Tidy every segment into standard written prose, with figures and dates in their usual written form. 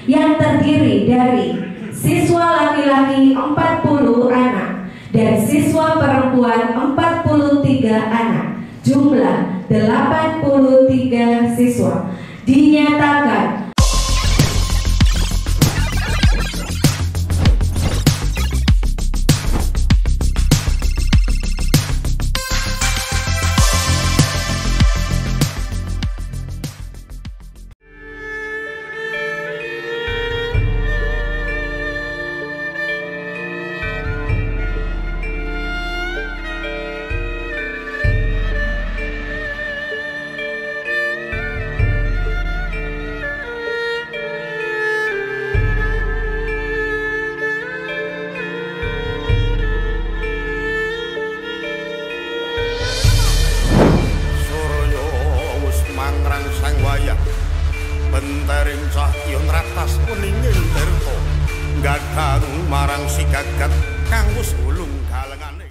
yang terdiri dari siswa laki-laki 40 anak dan siswa perempuan 43 anak, jumlah 83 siswa. Dinyatakan Bentering cahyon ratas kuningin terto gagaru marang si gagat kang wis ulung galengane.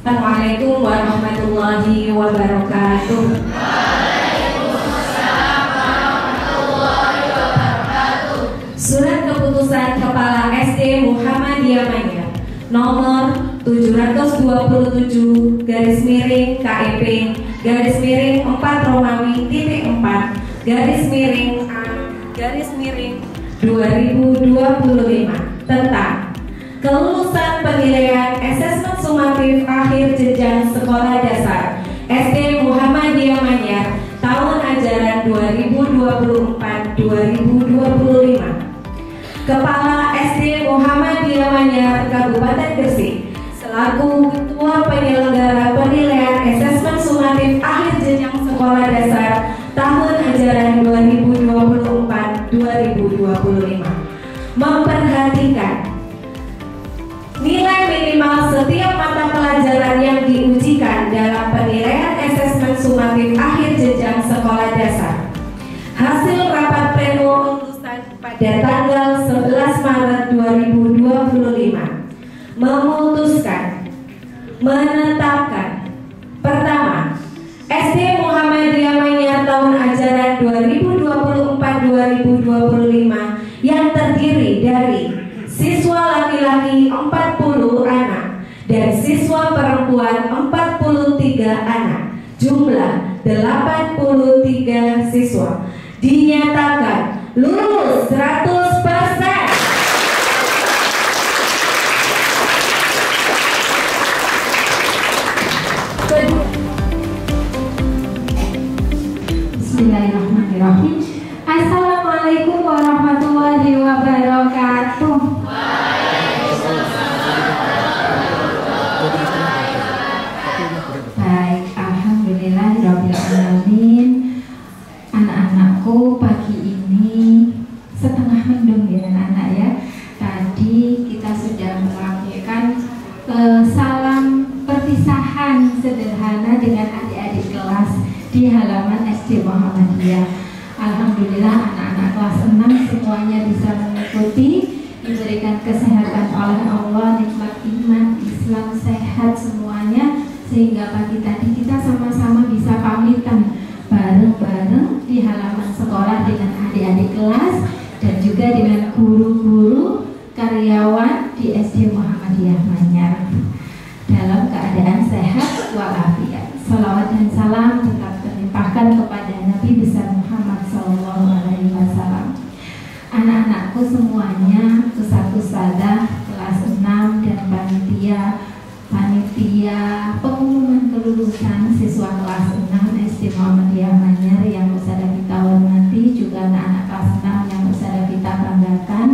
Assalamualaikum warahmatullahi wabarakatuh. Waalaikumsalam warahmatullahi wabarakatuh. Surat keputusan Kepala SD Muhammadiyah Manyar nomor 727 /KEP /4 Romawi titik 4 /A/2025 tentang kelulusan penilaian asesmen sumatif akhir jenjang sekolah dasar SD Muhammadiyah Manyar tahun ajaran 2024-2025. Kepala SD Muhammadiyah Manyar Kabupaten Gresik selaku Ketua Penyelenggara Penilaian Asesmen Sumatif Akhir Jenjang Sekolah Dasar tahun ajaran 2024-2025 memperhatikan nilai minimal setiap mata pelajaran yang diujikan dalam penilaian asesmen sumatif akhir jenjang sekolah dasar. Hasil rapat pleno lulusan pada tanggal 11 Maret 2025 memutuskan menetapkan: pertama, SD Muhammadiyah Manyar tahun ajaran 2024-2025 yang terdiri dari siswa laki-laki 40 anak dan siswa perempuan 43 anak, jumlah 83 siswa, dinyatakan lulus 100%. Muhammadiyah. Alhamdulillah anak-anak kelas 6 semuanya bisa mengikuti, diberikan kesehatan oleh Allah, nikmat iman, Islam, sehat semuanya, sehingga pagi tadi kita sama-sama bisa pamitan bareng-bareng di halaman sekolah dengan adik-adik kelas dan juga dengan guru-guru karyawan di SD Muhammadiyah Manyar dalam keadaan sehat walafiat. Salawat dan salam tetap terlimpahkan kepada Nabi besar Muhammad SAW. Anak-anakku semuanya, ustadz-ustadzah kelas 6 dan panitia pengumuman kelulusan siswa kelas 6 SD Muhammadiyah Manyar yang ustadzah kita hormati, juga anak-anak kelas 6 yang ustadzah kita banggakan.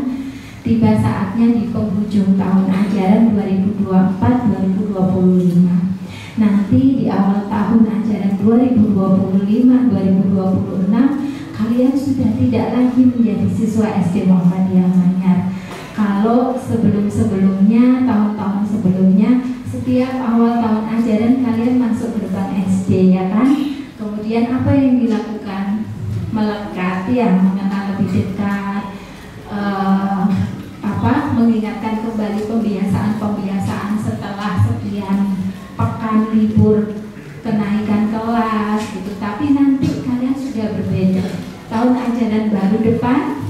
Tiba saatnya di penghujung tahun ajaran 2024-2025. Nanti di awal tahun ajaran 2025-2026 kalian sudah tidak lagi menjadi siswa SD Muhammadiyah Manyar. Kalau sebelum-sebelumnya, tahun-tahun sebelumnya, setiap awal tahun ajaran kalian masuk gerbang SD, ya kan? Kemudian apa yang dilakukan? Melekat, ya, mengenal lebih dekat, mengingatkan kembali pembiasaan-pembiasaan setelah sekian pekan libur kenaikan kelas gitu. Tapi nanti kalian sudah berbeda. Tahun ajaran baru depan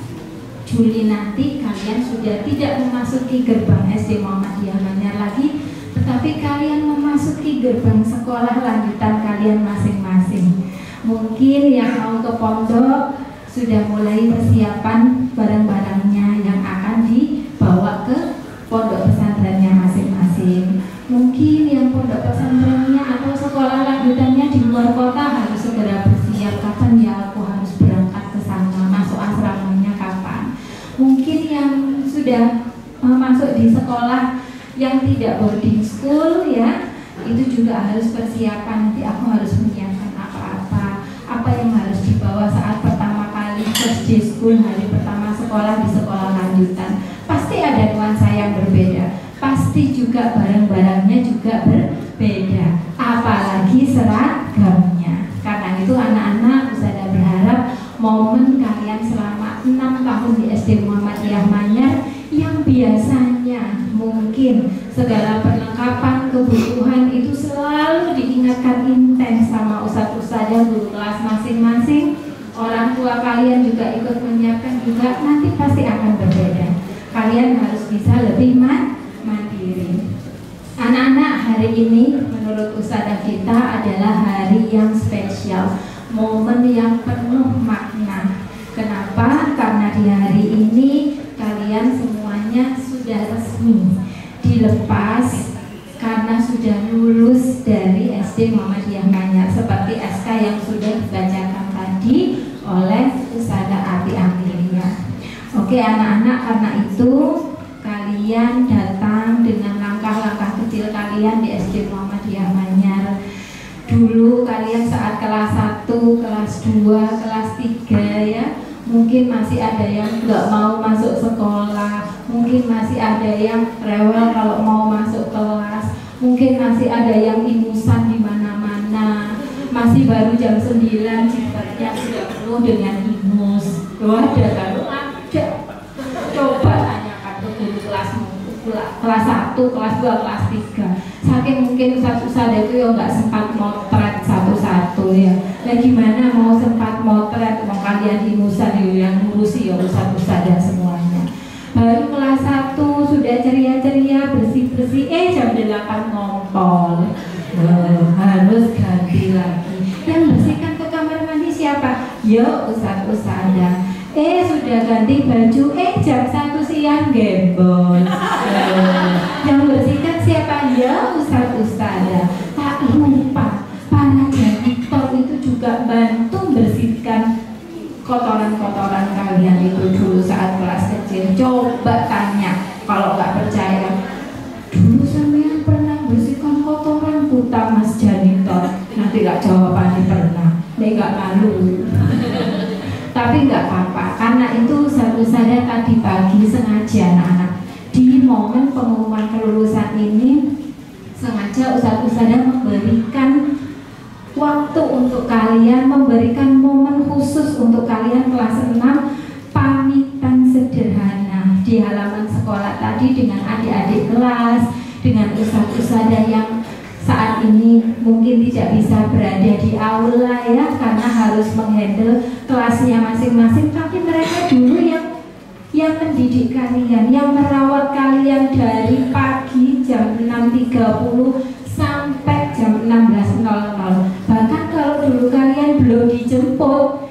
Juli nanti kalian sudah tidak memasuki gerbang SD Muhammadiyah Manyar lagi, tetapi kalian memasuki gerbang sekolah lanjutan kalian masing-masing. Mungkin yang mau ke pondok sudah mulai persiapan barang-barangnya yang akan dibawa ke pondok pesantrennya masing-masing. Mungkin yang pondok pesantrennya atau sekolah lanjutannya di luar kota harus segera bersiap, kapan ya aku harus berangkat ke sana, masuk asramanya kapan. Mungkin yang sudah masuk di sekolah yang tidak boarding school, ya, itu juga harus persiapan. Nanti aku harus menyiapkan apa yang harus dibawa saat pertama kali first day school, hari pertama sekolah di sekolah lanjutan. Pasti ada nuansa yang berbeda, pasti juga barang-barangnya juga berbeda, apalagi seragamnya. Karena itu anak-anak, ustadzah berharap momen kalian selama 6 tahun di SD Muhammadiyah Manyar yang biasanya mungkin segala perlengkapan kebutuhan itu selalu diingatkan intens sama ustadz-ustadzah guru kelas masing-masing, orang tua kalian juga ikut menyiapkan juga, nanti pasti akan berbeda. Kalian harus bisa lebih mandiri. Anak-anak, hari ini menurut ustadzah kita adalah hari yang spesial, momen yang penuh makna. Kenapa? Karena di hari ini kalian semuanya sudah resmi dilepas karena sudah lulus dari SD Muhammadiyah Manyar, seperti SK yang sudah dibacakan tadi oleh Ustadzah Ati Amelia. Oke anak-anak, karena itu kalian datang dengan langkah-langkah kecil kalian di SD Muhammadiyah Manyar. Dulu kalian saat kelas 1, kelas 2, kelas 3, ya, mungkin masih ada yang nggak mau masuk sekolah, mungkin masih ada yang rewel kalau mau masuk kelas, mungkin masih ada yang ingusan di mana-mana, masih baru jam 9 sifatnya sudah penuh dengan ingus. Ada kan? Ada. Coba tanyakan ke guru kelasmu, kelas 1, kelas 2, kelas 3. Saking mungkin ustadz-ustadz itu ya nggak sempat motret satu-satu, ya. Nah gimana mau sempat motret, mau kalian ingusan yang ngurusi ya ustadz-ustadz semuanya. Baru kelas 1 sudah ceria-ceria, bersih-bersih, jam 8 ngompol. Harus ganti lagi. Yang bersihkan ke kamar mandi siapa? Ya ustadz-ustadz. Sudah ganti baju, jam 1 siang gembol. Yang bersihkan siapa? Ya ustadz-ustadz. Tak lupa, para janitor itu juga bantu bersihkan kotoran-kotoran kalian itu dulu saat kelas kecil. Coba tanya, kalau nggak percaya, dulu sampean pernah bersihkan kotoran putar mas janitor? Nanti nggak jawabannya pernah, nggak malu. Tapi nggak apa-apa, karena itu saya tadi pagi sengaja anak-anak di momen pengumuman kelulusan ini sengaja ustadz memberikan waktu untuk kalian, memberikan momen khusus untuk kalian kelas 6, pamitan sederhana di halaman sekolah tadi dengan adik-adik kelas, dengan ustadz-ustadzah yang saat ini mungkin tidak bisa berada di aula ya, karena harus menghandle kelasnya masing-masing, tapi mereka dulu yang mendidik kalian, yang merawat kalian dari pagi jam 6.30 sampai jam 16.00. Bahkan kalau dulu kalian belum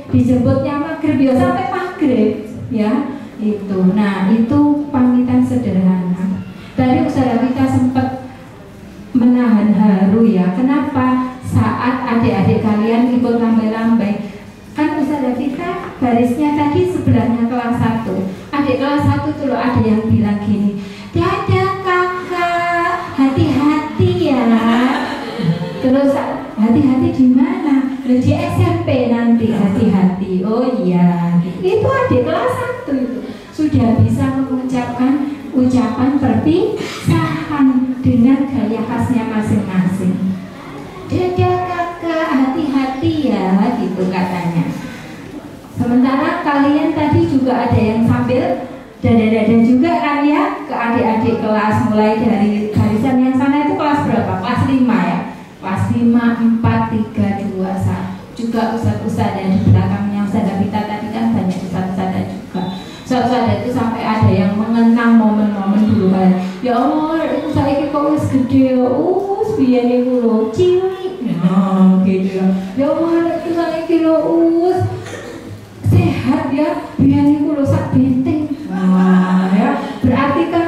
dijemputnya maghrib ya sampai maghrib ya itu. Nah itu pamitan sederhana. Tadi Ustazah Vita sempat menahan haru ya. Kenapa? Saat adik-adik kalian ikut lambai-lambai, kan Ustazah Vita barisnya tadi sebelahnya kelas 1. Adik kelas 1 tuh loh ada yang bilang gini, dadah kakak, hati-hati ya. Terus hati-hati di mana? Di SMP nanti hati-hati. Oh iya, itu adik kelas 1 itu sudah bisa mengucapkan ucapan perpisahan dengan gaya khasnya masing-masing. Dadah kakak, hati-hati ya, gitu katanya. Sementara kalian tadi juga ada yang sambil dada-dada juga kan ya ke adik-adik kelas, mulai dari barisan yang sana itu kelas berapa? Kelas 5 ya? Kelas 5, 4, 3, 2, 1. Juga ustadz-ustadzah di belakangnya Ustazah Vita tadi kan banyak ustadz-ustadzah juga. Ustadz-ustadzah itu sampai ada yang mengenang momen-momen dulu kan. Ya Allah, itu saya kok wis gede ya, biyen iku lho cilik. Nah, gitu ya. Ya Allah, itu saya kira sehat ya, biyen iku lho sak benteng. Nah, ya, berarti kan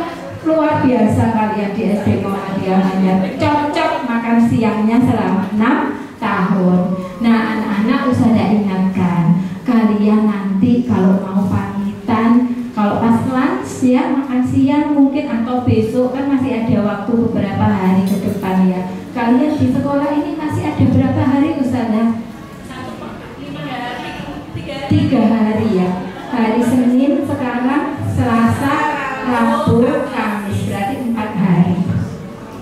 luar biasa kalian di SD Muhammadiyah, cocok makan siangnya selama 6 tahun. Nah, anak-anak Ustazah ingatkan, kalian nanti kalau mau pamitan, kalau pas lunch ya, makan siang mungkin atau besok kan masih ada waktu beberapa hari ke depan ya. Kalian di sekolah ini masih ada berapa hari Ustazah? 3 hari ya. Hari Senin sekarang, Selasa, Rabu, Kamis, berarti 4 hari.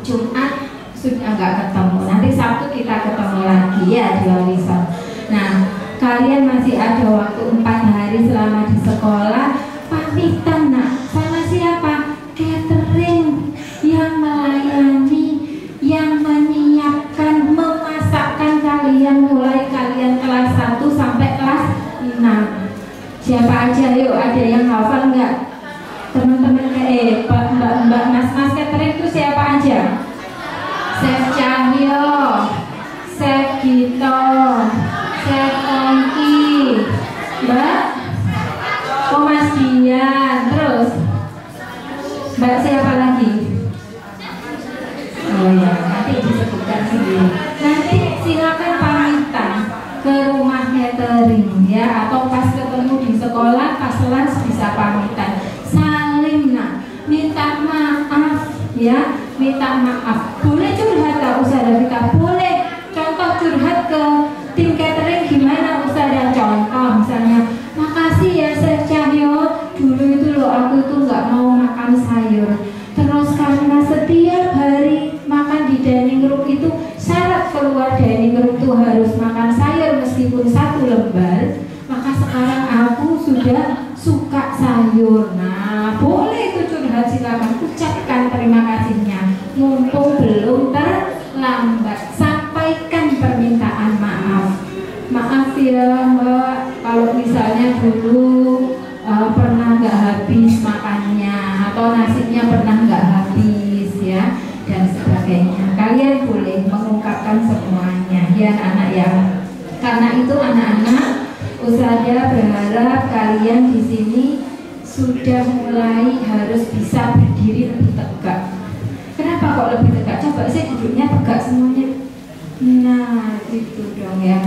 Jumat sudah nggak ketemu. Nanti Sabtu kita ketemu lagi ya di warisan. Nah, kalian masih ada waktu 4 hari selama di sekolah. Pamitan nak sama siapa? Catering yang melayani, yang menyiapkan, memasakkan kalian mulai kalian kelas 1 sampai kelas 6. Siapa aja yuk, ada yang hafal nggak? Teman-teman mbak mas catering itu siapa aja? Chef Cahyo, Chef Gito, Chef Ongki, Mbak Mas Dian, terus Mbak siapa lagi? Oh ya, nanti disebutkan sendiri. Nanti silakan pamitan ke rumah catering ya, atau pas ketemu di sekolah, pas lunch bisa pamitan. Salim nak, minta maaf ya, minta maaf. Boleh curhat ke Ustazah Vita? Boleh. Contoh curhat ke tim catering gimana Ustazah? Contoh misalnya, makasih ya Chef Cahyo, dulu itu loh aku itu nggak mau makan sayur. Terus karena setiap hari makan di dining room itu syarat keluar dining room itu harus makan sayur meskipun 1 lembar, maka sekarang aku sudah suka sayur. Nah, boleh itu curhat, silakan ucapkan terima kasihnya. Mumpung belum terlambat, sampaikan permintaan maaf. Maaf ya Mbak, kalau misalnya dulu pernah nggak habis makannya, atau nasinya pernah nggak habis ya, dan sebagainya. Kalian boleh mengungkapkan semuanya ya anak ya. Karena itu anak-anak, Ustazah berharap kalian di sini sudah mulai harus bisa berdiri lebih tegak. Kenapa kok lebih tegak? Coba saya duduknya tegak semuanya. Nah, gitu dong ya.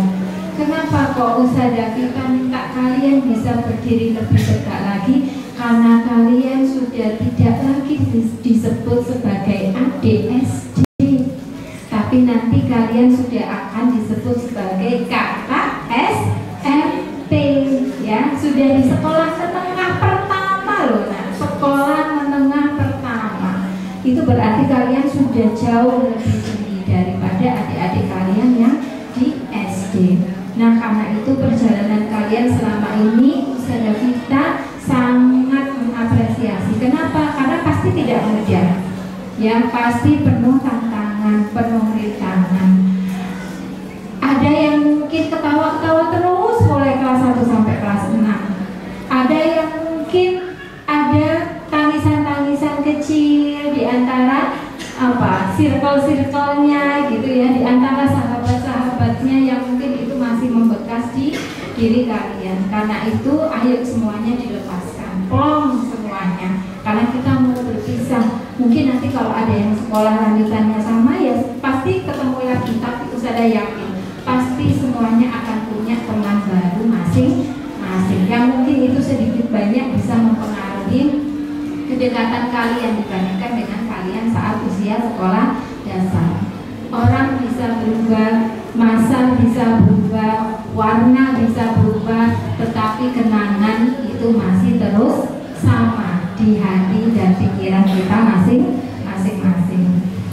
Kenapa kok Ustazah Vita minta kalian bisa berdiri lebih tegak lagi? Karena kalian sudah tidak lagi disebut sebagai adik SD, tapi nanti kalian sudah akan disebut sebagai kakak SMP ya. Sudah di sekolah menengah pertama loh. Nah, sekolah menengah pertama itu berarti kalian sudah jauh lebih tinggi daripada adik-adik kalian yang di SD. Nah, karena itu perjalanan kalian ini Usaha kita sangat mengapresiasi. Kenapa? Karena pasti tidak mudah. Ya, pasti penuh tantangan, penuh rintangan. Ada yang mungkin ketawa-ketawa terus mulai kelas 1 sampai kelas 6. Ada yang mungkin ada tangisan-tangisan kecil di antara circle-circle-nya gitu ya, di antara sahabat-sahabatnya yang mungkin itu masih membekas di diri kalian. Karena itu ayo semuanya dilepaskan, plong semuanya. Karena kita mau berpisah. Mungkin nanti kalau ada yang sekolah lanjutannya sama ya pasti ketemu lagi, tapi Ustazah yakin pasti semuanya akan punya teman baru masing-masing. Yang mungkin itu sedikit banyak bisa mempengaruhi kedekatan kalian dibandingkan dengan kalian saat usia sekolah dasar. Orang bisa berubah, masa bisa berubah, warna bisa berubah, tetapi kenangan itu masih terus sama di hati dan pikiran kita masing-masing.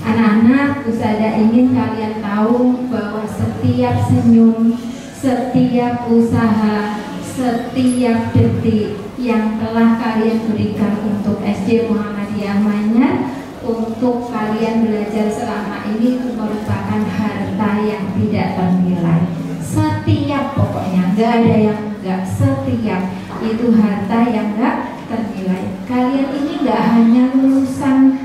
Anak-anak, Ustazah ingin kalian tahu bahwa setiap senyum, setiap usaha, setiap detik yang telah kalian berikan untuk SD Muhammadiyah Manyar, untuk kalian belajar selama ini, itu merupakan harta yang tidak ternilai. Setiap, pokoknya nggak ada yang enggak, setiap itu harta yang nggak ternilai. Kalian ini nggak hanya lulusan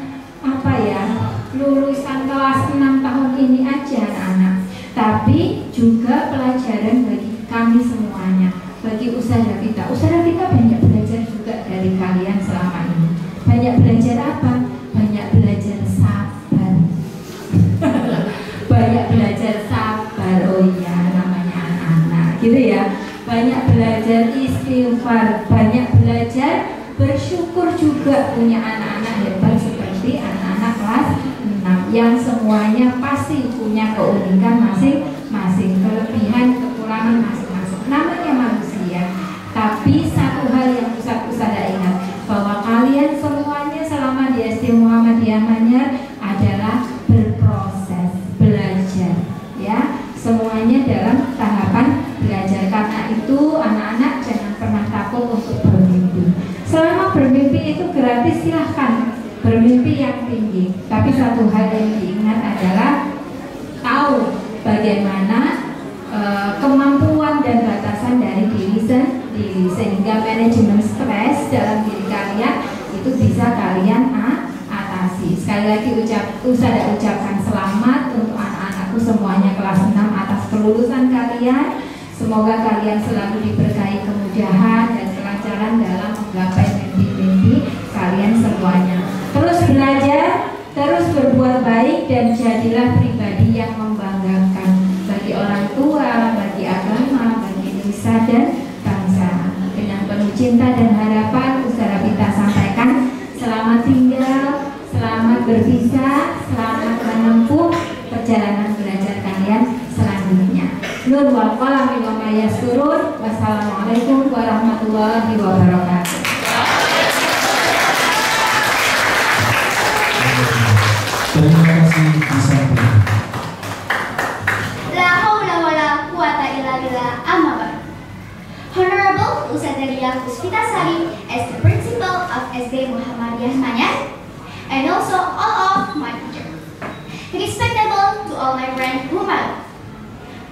lulusan kelas 6 tahun ini aja anak-anak, tapi juga pelajaran bagi kami semuanya, bagi Ustazah kita. Ustazah kita banyak belajar juga dari kalian selama ini. Banyak belajar apa? Banyak belajar sabar. Banyak belajar sabar. Oh iya, namanya anak-anak gitu ya. Banyak belajar istighfar, banyak belajar bersyukur juga, punya anak-anak hebat seperti anak-anak kelas 6 yang semuanya pasti punya keunikan masing-masing, kelebihan, kekurangan masing-masing. Namanya manusia. Tapi satu hal yang Ustazah ingat, bahwa kalian semuanya selama di SD Muhammadiyah Manyar adalah berproses belajar, ya. Semuanya dalam tahapan belajar. Karena itu anak-anak jangan pernah takut untuk bermimpi. Selama bermimpi itu gratis, silahkan bermimpi yang tinggi. Tapi satu hal yang diingat adalah tahu bagaimana kemampuan dan batasan dari diri sendiri, sehingga manajemen stres dalam diri kalian itu bisa kalian atasi. Sekali lagi Ustazah ucapkan selamat untuk anak-anakku semuanya kelas 6 atas kelulusan kalian. Semoga kalian selalu diberkahi kemudahan dan kelancaran dalam menggapai mimpi-mimpi kalian semuanya. Terus belajar, terus berbuat baik, dan jadilah pribadi yang membanggakan bagi orang tua, bagi agama, bagi nusa dan bangsa. Dengan penuh cinta dan harapan, Ustazah Vita sampaikan selamat tinggal, selamat berpisah, selamat menempuh perjalanan belajar kalian selanjutnya. Nur wal qalami wa ma yasturun. Wassalamualaikum warahmatullahi wabarakatuh. Terima kasih bisa. La haula wala quwata illa billah. Amma ba'd. Honorable Ustazah Puspitasari as the principal of SD Muhammadiyah Manyar, and also all of my teachers. Respectable to all my friends whom I love.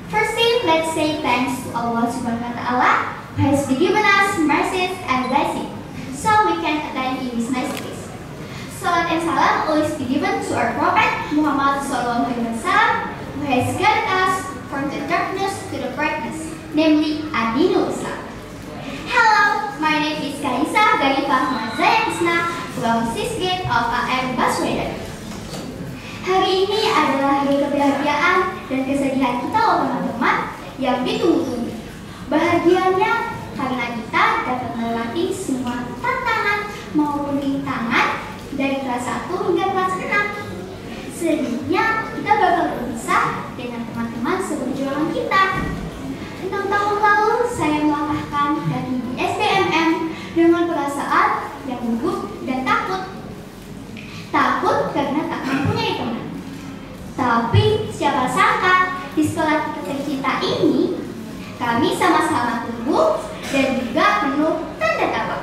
Firstly, let's say thanks to Allah Subhanahu wa Ta'ala who has given us mercies and blessings so we can attend in this nice place. Salat and salam always be given to our Prophet Muhammad Sallallahu Alaihi Wasallam, who has guided us from the darkness to the brightness, namely Adinul Islam. Hello, my name is Kaisa Garifah Mazaya Kisna from 6th grade of AM Baswedan. Hari ini adalah hari kebahagiaan dan kesedihan kita, teman-teman, yang ditunggu-tunggu. Bahagianya karena kita dapat melewati semua tantangan maupun rintangan dari kelas 1 hingga kelas 6. Sedihnya kita bakal berpisah dengan teman-teman seperjuangan kita. 6 tahun lalu saya melangkahkan dari SDMM dengan perasaan yang gugup dan takut. Takut karena tak mempunyai teman. Tapi siapa sangka di sekolah kita ini kami sama-sama tumbuh dan juga penuh tanda tawa.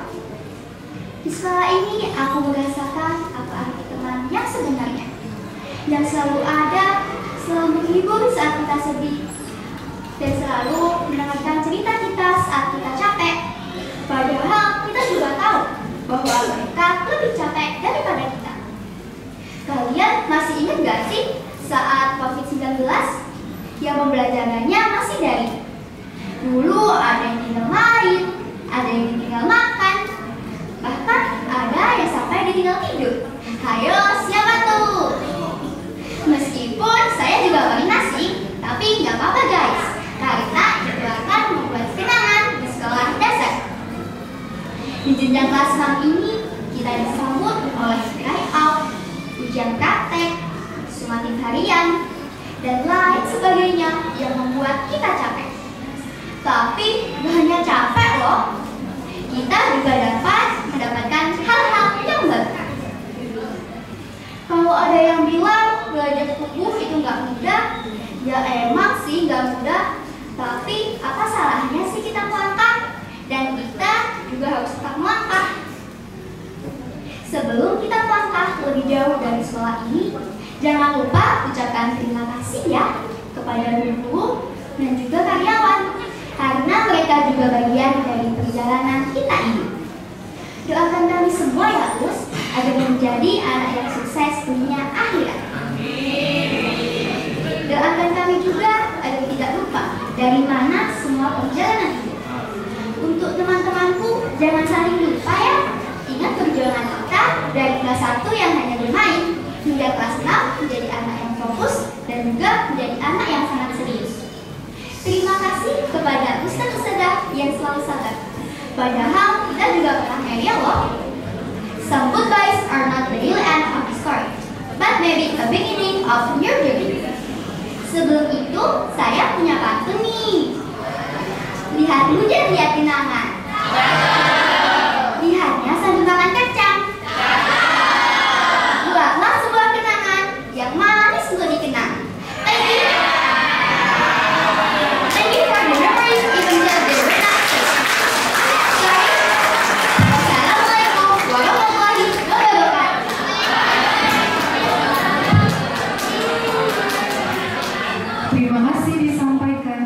Di sekolah ini aku merasakan apa arti teman yang sebenarnya, yang selalu ada, selalu menghibur saat kita sedih, dan selalu mendengarkan cerita kita saat kita capek. Padahal kita juga tahu bahwa mereka lebih capek daripada kita. Kalian masih ingat gak sih saat COVID-19 yang pembelajarannya masih daring? Dulu ada yang tinggal main, ada yang tinggal makan, bahkan ada yang sampai ditinggal tidur. Hayo, siapa tuh? Meskipun saya juga main nasi, tapi nggak apa-apa guys, karena itu akan membuat kenangan di sekolah dasar. Di jenjang kelas 6 ini, kita disambut oleh tryout, ujian praktek, sumatif harian, dan lain sebagainya yang membuat kita capek. Tapi gak hanya capek loh, kita juga dapat mendapatkan hal-hal yang baru. Kalau ada yang bilang belajar tumbuh itu gak mudah, ya emang sih gak mudah. Tapi apa salahnya sih kita melangkah? Dan kita juga harus tetap melangkah. Sebelum kita melangkah lebih jauh dari sekolah ini, jangan lupa ucapkan terima kasih ya kepada guru dan juga karyawan, karena mereka juga bagian dari perjalanan kita ini. Doakan kami semua ya Us, agar menjadi anak yang sukses dunia akhirat. Doakan kami juga agar tidak lupa dari mana semua perjalanan itu. Untuk teman-temanku, jangan saling lupa ya. Ingat perjuangan kita dari kelas 1 yang hanya bermain hingga kelas 6 menjadi anak yang fokus dan juga menjadi anak yang sangat serius. Terima kasih kepada ustaz-ustazah yang selalu sabar. Padahal kita juga pernah ngeyel loh. Some goodbyes are not the real end of the story, but maybe a beginning of new journey. Sebelum itu, saya punya pantun nih. Lihat hujan, lihat kenangan. Lihatnya sambil makan kacang. Buatlah sebuah kenangan yang manis untuk dikenang. Thank you. Thank you for the memories, even though they were not safe. Wassalamualaikum warahmatullahi wabarakatuh. Terima kasih disampaikan.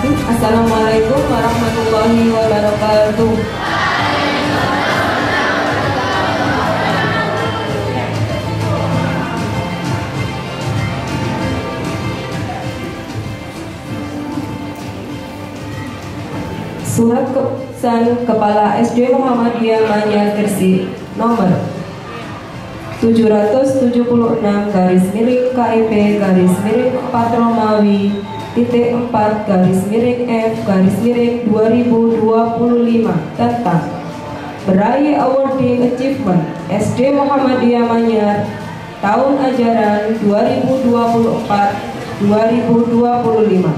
wabarakatuh. Assalamualaikum warahmatullahi wabarakatuh. Surat Keputusan Kepala SD Muhammadiyah Manyar Gresik nomor 776/KIP/4 Romawi .4/F/2025 tentang Beraih Awarding Achievement SD Muhammadiyah Manyar tahun ajaran 2024-2025.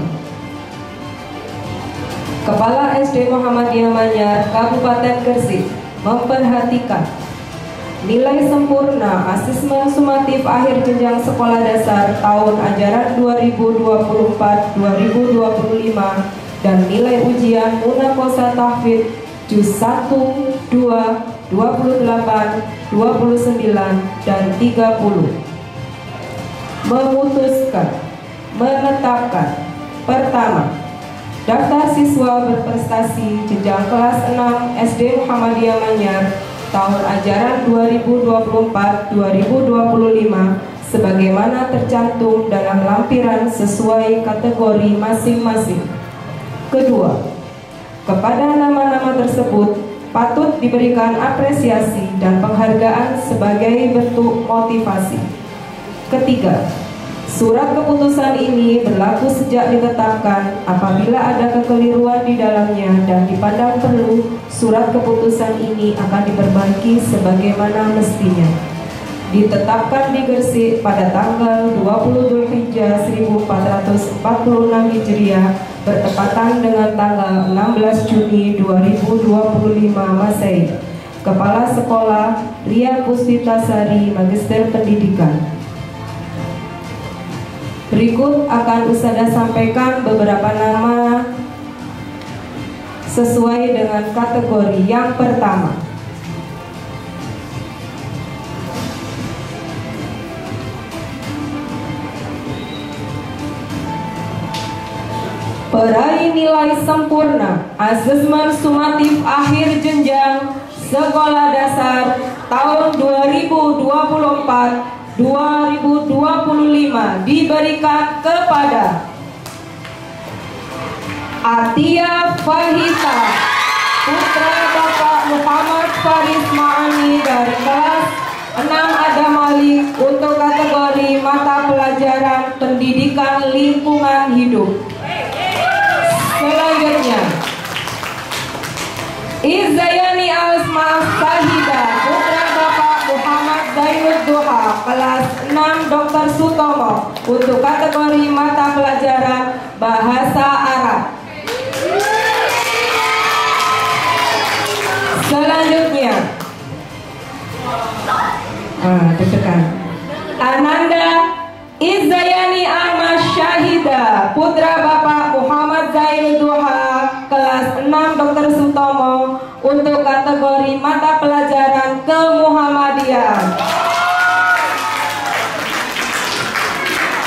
Kepala SD Muhammadiyah Manyar Kabupaten Gresik memperhatikan nilai sempurna asesmen sumatif akhir jenjang sekolah dasar tahun ajaran 2024-2025 dan nilai ujian Munakosa Tahfidz Juz 1, 2, 28, 29, dan 30 memutuskan menetapkan pertama, daftar siswa berprestasi jenjang kelas 6 SD Muhammadiyah Manyar tahun ajaran 2024-2025 sebagaimana tercantum dalam lampiran sesuai kategori masing-masing. Kedua, kepada nama-nama tersebut patut diberikan apresiasi dan penghargaan sebagai bentuk motivasi. Ketiga, surat keputusan ini berlaku sejak ditetapkan. Apabila ada kekeliruan di dalamnya dan dipandang perlu, surat keputusan ini akan diperbaiki sebagaimana mestinya. Ditetapkan di Gresik pada tanggal 20 Dzulhijjah 1446 Hijriah bertepatan dengan tanggal 16 Juni 2025 Masehi. Kepala Sekolah Ria Puspitasari, Magister Pendidikan. Berikut akan Usada sampaikan beberapa nama sesuai dengan kategori. Yang pertama, peraih nilai sempurna asesmen sumatif akhir jenjang sekolah dasar tahun 2024-2025 diberikan kepada Atia Fahita, putra Bapak Muhammad Faris Ma'ani dari kelas 6 Adam Malik untuk kategori mata pelajaran pendidikan lingkungan hidup. Selanjutnya, Izayani Asma Sahida, putra Bapak Muhammad Zainud Duha, kelas 6 Dr. Sutomo untuk kategori mata pelajaran Bahasa Arab. Selanjutnya, deg-degan, Ananda Izayani Ahmad Syahida, putra Bapak Muhammad Zainud Duha, kelas 6 Dr. Sutomo untuk kategori mata pelajaran Kemuhammadiyaan.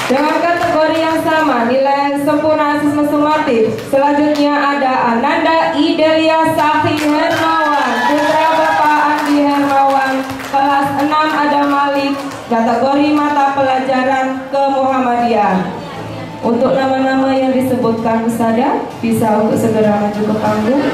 Dengan kategori yang sama, nilai sempurna asesmen sumatif. Selanjutnya ada Ananda Idelia Sakhi Hermawan, putra Bapak Andi Hermawan, kelas 6 Adam Malik, kategori mata pelajaran Kemuhammadiyaan. Untuk nama-nama yang disebutkan Usada bisa untuk segera maju ke panggung.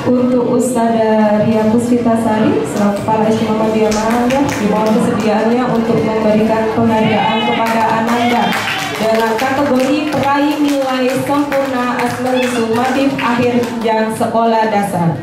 Untuk Ustada Ria Puspitasari selaku Kepala SD Muhammadiyah Manyar dimohon kesediaannya untuk memberikan penghargaan kepada Ananda dalam kategori peraih nilai sempurna asesmen sumatif akhir jenjang sekolah dasar.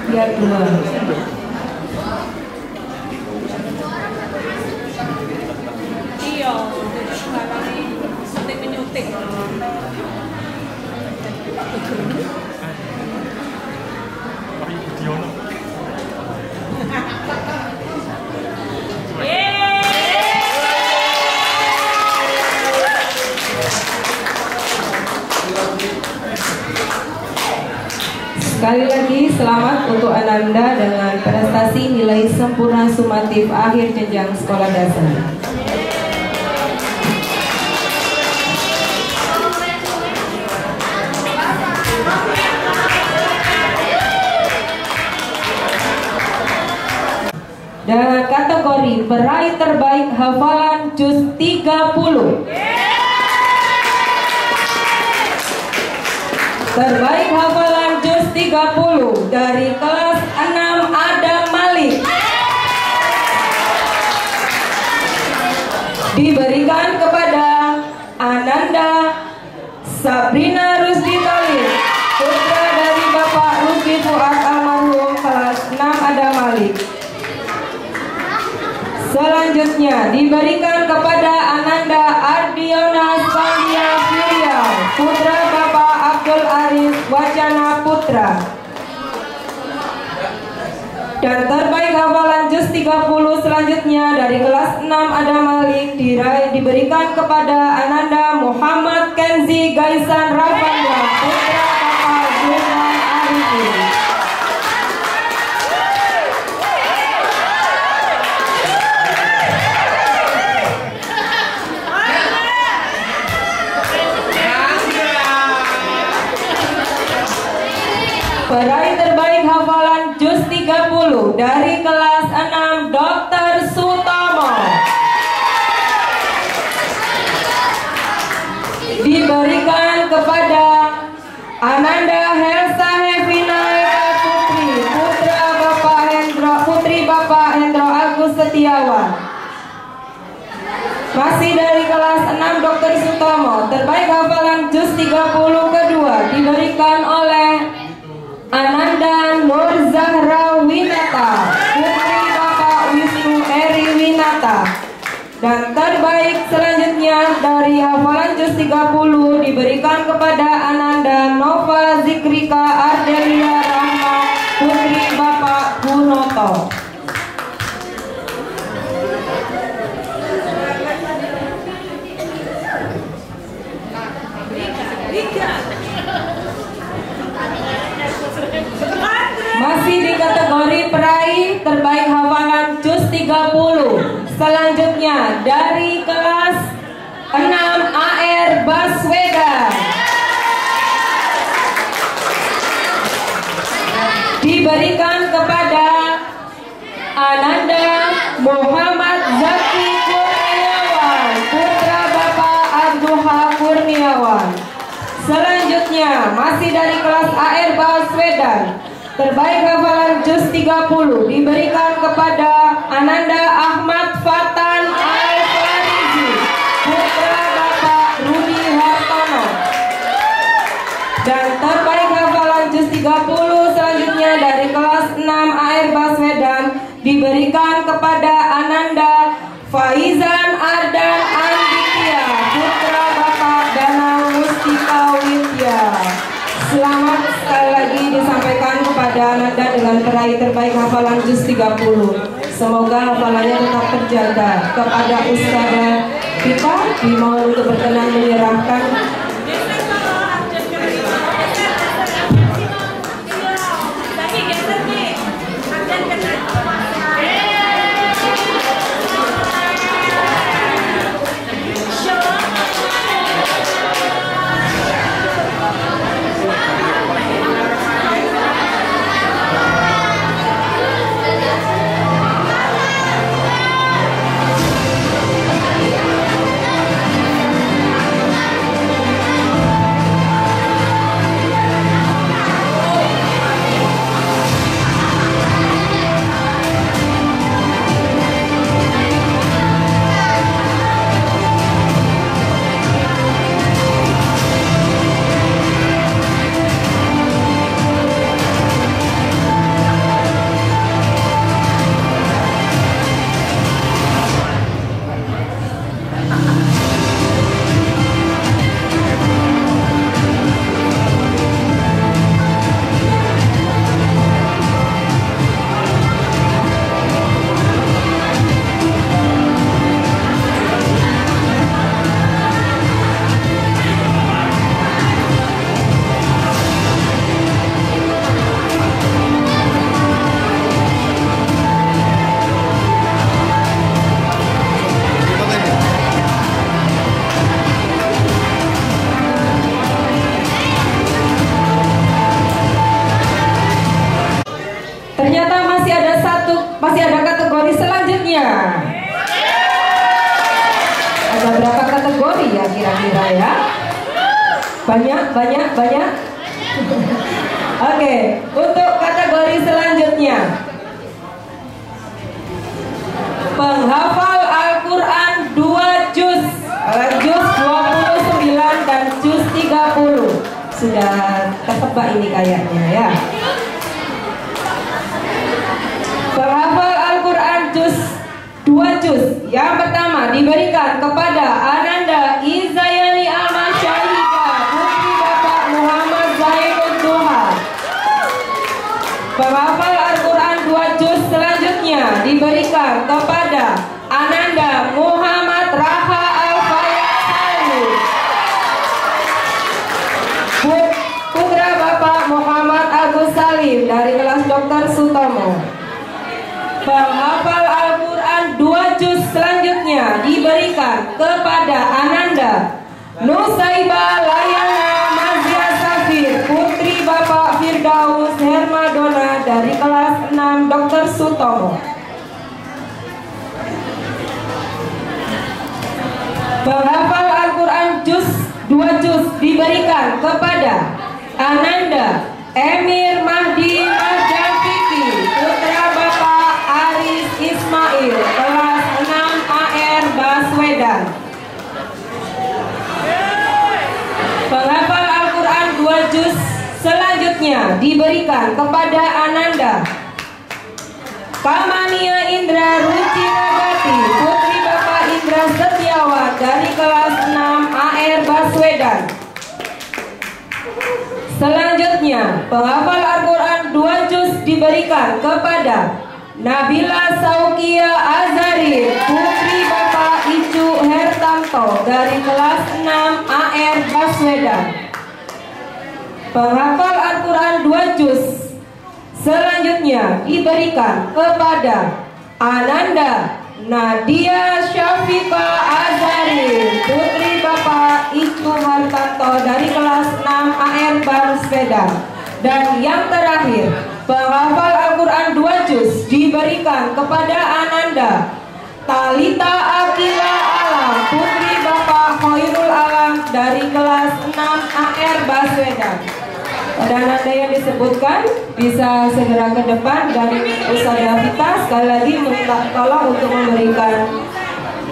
Yang dua. Iya, sekarang suntik menyuntik. Sekali lagi selamat untuk Ananda dengan prestasi nilai sempurna sumatif akhir jenjang sekolah dasar. Dengan kategori peraih terbaik hafalan juz 30. Terbaik hafalan juz 30 dari kelas 6 Adam Malik diberikan kepada Ananda Sabrina Rusdi Talib, putra dari Bapak Rusdi Fuad almarhum, kelas 6 Adam Malik. Selanjutnya diberikan kepada Ananda Ardiona Sandia Firya, putra Bapak Abdul Arif Wacana Putra. Dan terbaik hafalan juz 30 selanjutnya dari kelas 6 Adam Malik diberikan kepada Ananda Muhammad Kenzi Gaisan Ravanda, putra Bapak Zulfan Arifin. Peraih terbaik hafalan juz 30 dari kelas 6 Dr. Sutomo diberikan kepada Ananda Helsa Hevina Eka Putri, putri Bapak Hendro Agus Setiawan. Masih dari kelas 6 Dr. Sutomo, terbaik hafalan juz 30 kedua diberikan oleh Ananda Nur Zahra Winata, putri Bapak Wisnu Eri Winata. Dan terbaik selanjutnya dari hafalan juz 30 diberikan kepada Ananda Nova Zikrika Ardelia Rahma, putri Bapak Gunoto. Masih di kategori peraih terbaik hafalan juz 30. Selanjutnya dari kelas 6 AR Baswedan diberikan kepada Ananda Muhammad Zaki Kurniawan, putra Bapak Abduha Kurniawan. Selanjutnya masih dari kelas AR Baswedan, terbaik hafalan juz 30 diberikan kepada Ananda Ahmad Fatan Al-Farizi, putra Bapak Rudi Hartono. Dan terbaik hafalan juz 30 selanjutnya dari kelas 6 AR Baswedan diberikan kepada Ananda Faizan Ardan Anditya, putra Bapak Danang Mustika Widya. Selamat sekali lagi disampaikan kepada Ananda dengan peraih terbaik hafalan juz 30. Semoga hafalannya tetap terjaga. Kepada Ustazah kita dimohon untuk berkenan menyerahkan. kategori selanjutnya. Ada berapa kategori ya kira-kira ya? Banyak. Oke, untuk kategori selanjutnya, penghafal Al-Quran 2 juz, juz 29 dan juz 30. Sudah tertebak ini kayaknya ya. Penghafal Al-Quran juz 2 juz. Yang pertama diberikan kepada Ananda Izayani Al-Masyahida, putri Bapak Muhammad Zainul Duha. Penghafal Al-Quran 2 juz selanjutnya diberikan kepada Ananda Muhammad Raha Al-Fayasalu, putra Bapak Muhammad Agus Salim dari kelas Dr. Sutomo. Penghafal Al-Quran 2 juz selanjutnya diberikan kepada Ananda Nusaiba Layana Mazia Safir, putri Bapak Firdaus Hermadona dari kelas 6 Dr. Sutomo. Penghafal Al-Quran 2 juz diberikan kepada Ananda Emir Mahdi Mahjafiki, putra Bapak Aris Ismail, kelas 6 AR Baswedan. Penghafal Al-Quran 2 juz selanjutnya diberikan kepada Ananda Kamania Indra Ruci Ragati, putri Bapak Indra Setiawan dari kelas 6 AR Baswedan. Selanjutnya, penghafal Al-Quran 2 juz diberikan kepada Nabila Saukia Azari, putri Bapak Icu Hertanto dari kelas 6 AR Baswedan. Penghafal Al-Quran 2 juz selanjutnya diberikan kepada Ananda Nadia Syafika Azari, putri Bapak Icu Hartanto dari kelas 6 AR Baswedan. Dan yang terakhir, penghafal Al-Quran 2 juz diberikan kepada Ananda Talita Akila Alam, putri Bapak Khairul Alam dari kelas 6 AR Baswedan. Dan Anda yang disebutkan bisa segera ke depan dari Ustazah Vita. Sekali lagi minta tolong untuk memberikan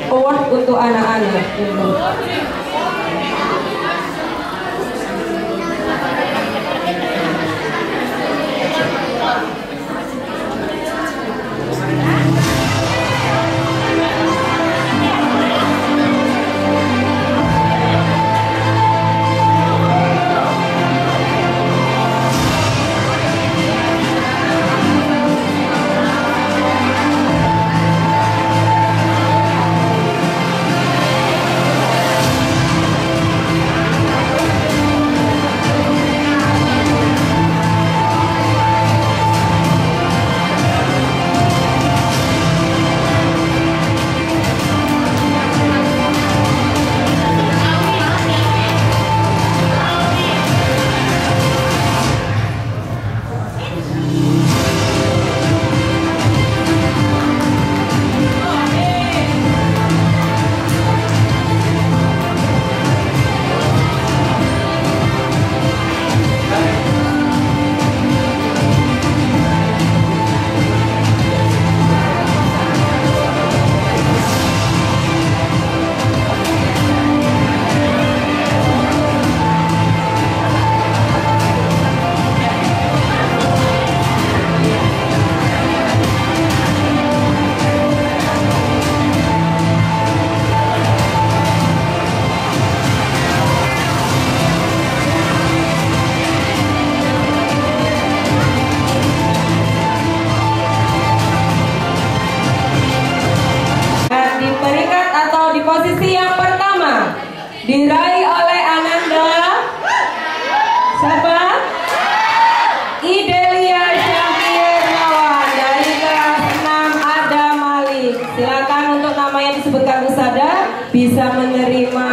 award untuk anak-anak. diraih oleh Ananda siapa? Idelia Syafirnawan dari kelas 6 Ada Malik. Silakan untuk nama yang disebutkan Ustazah bisa menerima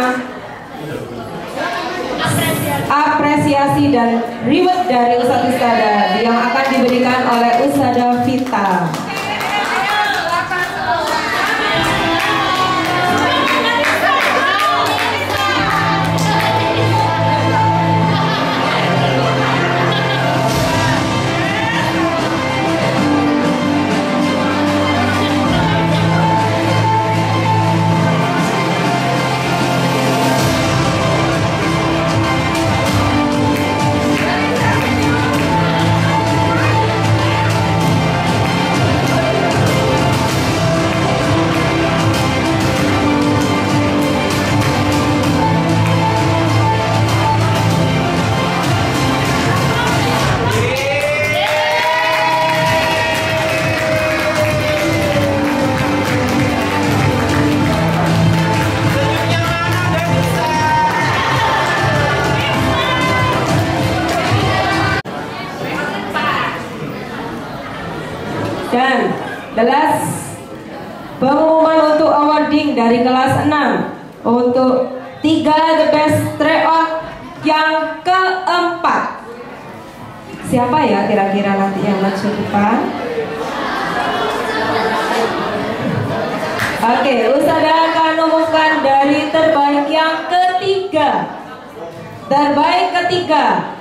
apresiasi dan reward dari Ustazah yang akan diberikan oleh Ustazah Vita. Dan the last pengumuman untuk awarding dari kelas 6 untuk 3 the best tryout yang keempat. Siapa ya kira-kira nanti yang maju depan? Oke, Ustazah akan umumkan dari terbaik yang ketiga. Terbaik ketiga,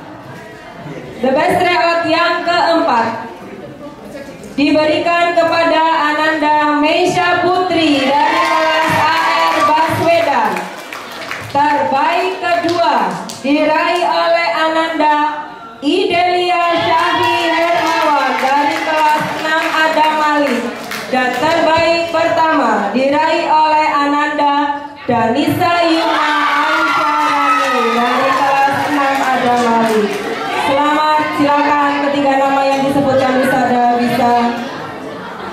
the best tryout yang keempat diberikan kepada Ananda Meisha Putri dari kelas AR Baswedan. Terbaik kedua diraih oleh Ananda Idelia Syafi Hermawan dari kelas 6 Adam Ali. Dan terbaik pertama diraih oleh Ananda Danisa Yuna Aisyarani dari kelas 6 Adam Ali. Selamat, silakan ketiga nama yang disebutkan bisa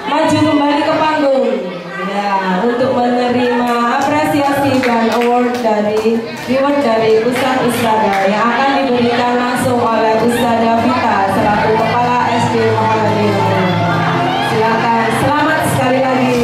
maju kembali ke panggung ya, untuk menerima apresiasi dan reward dari Ustazah yang akan diberikan langsung oleh Ustazah Vita selaku Kepala SD Muhammadiyah. Silakan, selamat sekali lagi.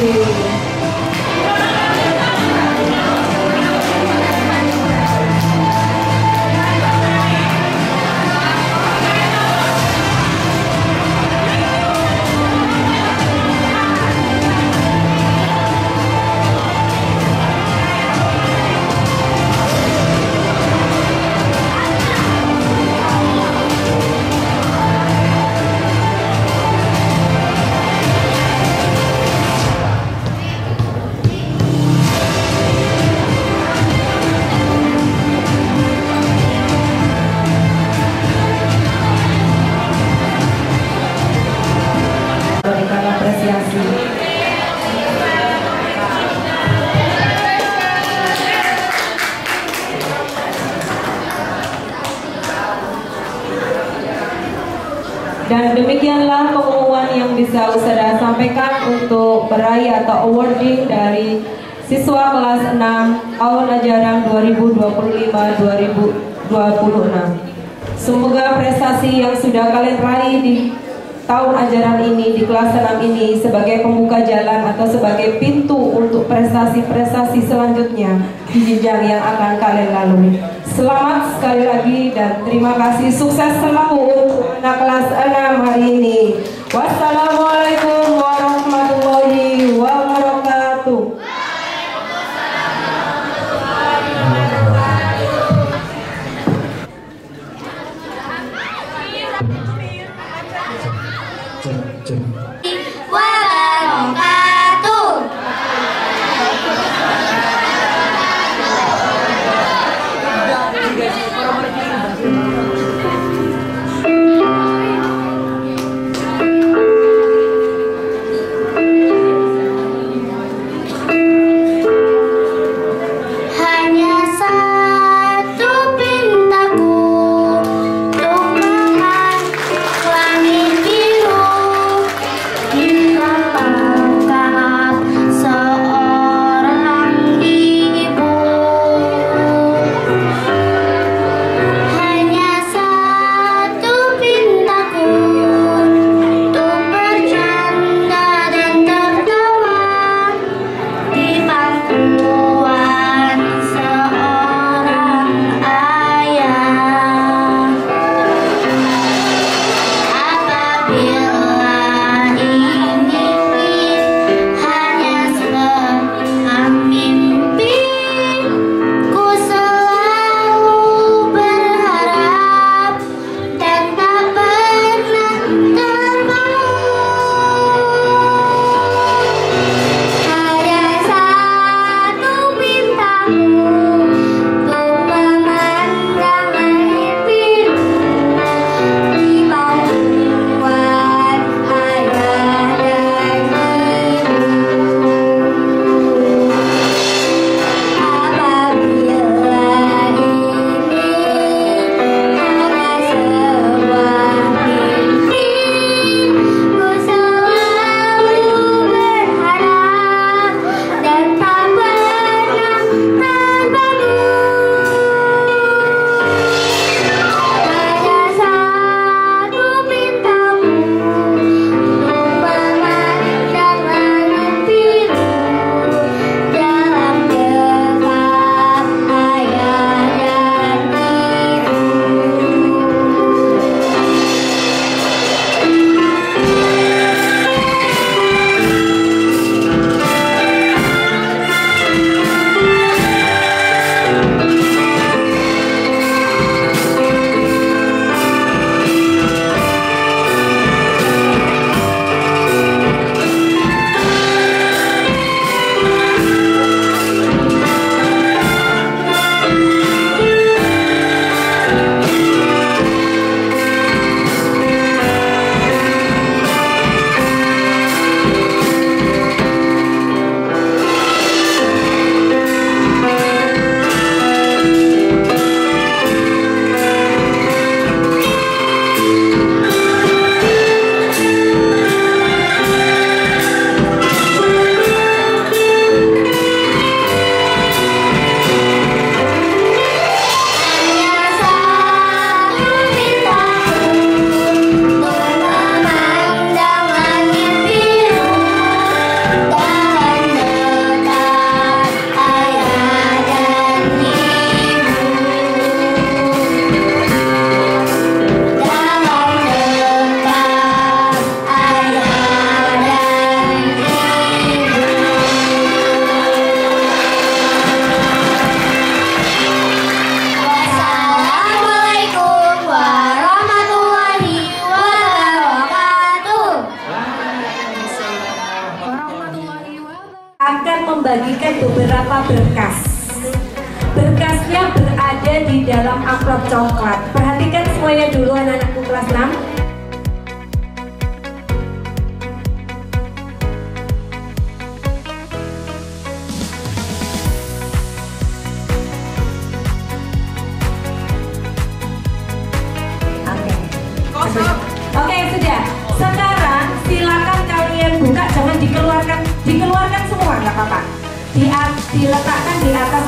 Berikan apresiasi. Dan demikianlah pengumuman yang bisa Ustazah sampaikan untuk peraih atau awarding dari siswa kelas 6 tahun ajaran 2025-2026. Semoga prestasi yang sudah kalian raih di tahun ajaran ini, di kelas 6 ini sebagai pembuka jalan atau sebagai pintu untuk prestasi-prestasi selanjutnya di jenjang yang akan kalian lalui. Selamat sekali lagi dan terima kasih, sukses selalu untuk anak kelas 6 hari ini. Wassalamualaikum warahmatullahi wabarakatuh. beberapa berkas. Berkasnya berada di dalam amplop coklat. Perhatikan semuanya dulu anak-anakku kelas 6. Oke, sudah. Sekarang silakan kalian buka, jangan dikeluarkan semua, nggak apa-apa. Diletakkan di atas